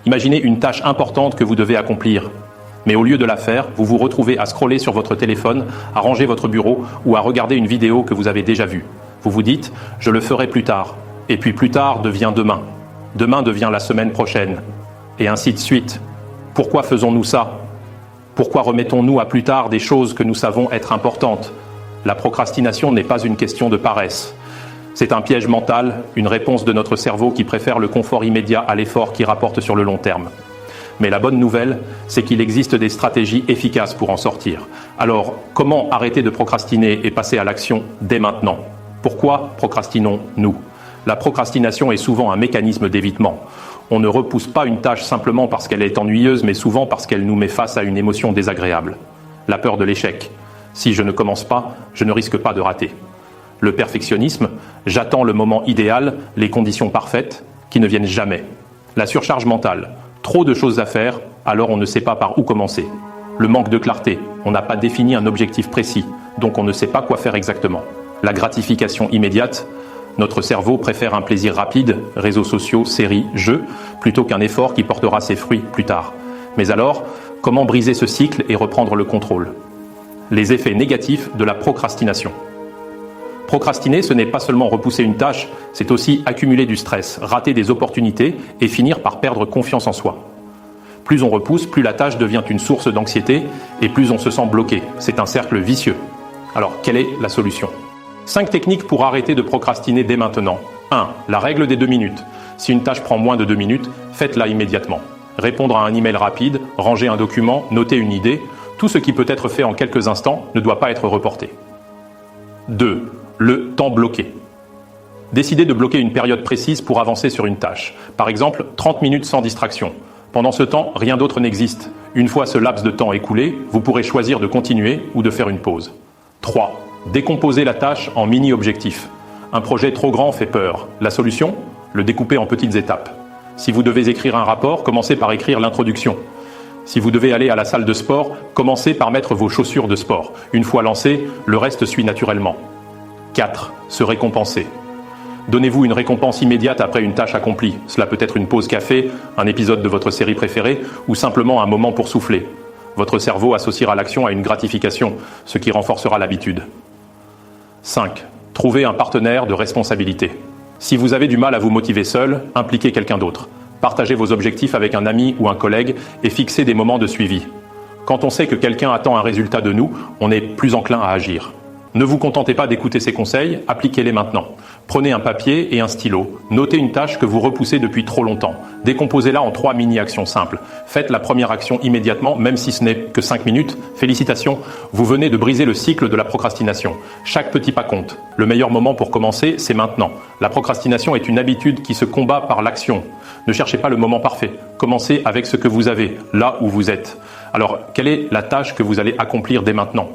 Imaginez une tâche importante que vous devez accomplir. Mais au lieu de la faire, vous vous retrouvez à scroller sur votre téléphone, à ranger votre bureau ou à regarder une vidéo que vous avez déjà vue. Vous vous dites « je le ferai plus tard ». Et puis plus tard devient demain. Demain devient la semaine prochaine. Et ainsi de suite. Pourquoi faisons-nous ça? Pourquoi remettons-nous à plus tard des choses que nous savons être importantes? La procrastination n'est pas une question de paresse. C'est un piège mental, une réponse de notre cerveau qui préfère le confort immédiat à l'effort qui rapporte sur le long terme. Mais la bonne nouvelle, c'est qu'il existe des stratégies efficaces pour en sortir. Alors, comment arrêter de procrastiner et passer à l'action dès maintenant? Pourquoi procrastinons-nous? La procrastination est souvent un mécanisme d'évitement. On ne repousse pas une tâche simplement parce qu'elle est ennuyeuse, mais souvent parce qu'elle nous met face à une émotion désagréable. La peur de l'échec. Si je ne commence pas, je ne risque pas de rater. Le perfectionnisme, j'attends le moment idéal, les conditions parfaites, qui ne viennent jamais. La surcharge mentale, trop de choses à faire, alors on ne sait pas par où commencer. Le manque de clarté, on n'a pas défini un objectif précis, donc on ne sait pas quoi faire exactement. La gratification immédiate, notre cerveau préfère un plaisir rapide, réseaux sociaux, séries, jeux, plutôt qu'un effort qui portera ses fruits plus tard. Mais alors, comment briser ce cycle et reprendre le contrôle? Les effets négatifs de la procrastination. Procrastiner, ce n'est pas seulement repousser une tâche, c'est aussi accumuler du stress, rater des opportunités et finir par perdre confiance en soi. Plus on repousse, plus la tâche devient une source d'anxiété et plus on se sent bloqué. C'est un cercle vicieux. Alors, quelle est la solution? 5 techniques pour arrêter de procrastiner dès maintenant. 1. La règle des 2 minutes. Si une tâche prend moins de 2 minutes, faites-la immédiatement. Répondre à un email rapide, ranger un document, noter une idée, tout ce qui peut être fait en quelques instants ne doit pas être reporté. 2. Le temps bloqué. Décidez de bloquer une période précise pour avancer sur une tâche. Par exemple, 30 minutes sans distraction. Pendant ce temps, rien d'autre n'existe. Une fois ce laps de temps écoulé, vous pourrez choisir de continuer ou de faire une pause. 3. Décomposer la tâche en mini-objectifs. Un projet trop grand fait peur. La solution? Le découper en petites étapes. Si vous devez écrire un rapport, commencez par écrire l'introduction. Si vous devez aller à la salle de sport, commencez par mettre vos chaussures de sport. Une fois lancé, le reste suit naturellement. 4. Se récompenser. Donnez-vous une récompense immédiate après une tâche accomplie. Cela peut être une pause café, un épisode de votre série préférée ou simplement un moment pour souffler. Votre cerveau associera l'action à une gratification, ce qui renforcera l'habitude. 5. Trouvez un partenaire de responsabilité. Si vous avez du mal à vous motiver seul, impliquez quelqu'un d'autre. Partagez vos objectifs avec un ami ou un collègue et fixez des moments de suivi. Quand on sait que quelqu'un attend un résultat de nous, on est plus enclin à agir. Ne vous contentez pas d'écouter ces conseils, appliquez-les maintenant. Prenez un papier et un stylo. Notez une tâche que vous repoussez depuis trop longtemps. Décomposez-la en 3 mini-actions simples. Faites la première action immédiatement, même si ce n'est que 5 minutes. Félicitations, vous venez de briser le cycle de la procrastination. Chaque petit pas compte. Le meilleur moment pour commencer, c'est maintenant. La procrastination est une habitude qui se combat par l'action. Ne cherchez pas le moment parfait. Commencez avec ce que vous avez, là où vous êtes. Alors, quelle est la tâche que vous allez accomplir dès maintenant ?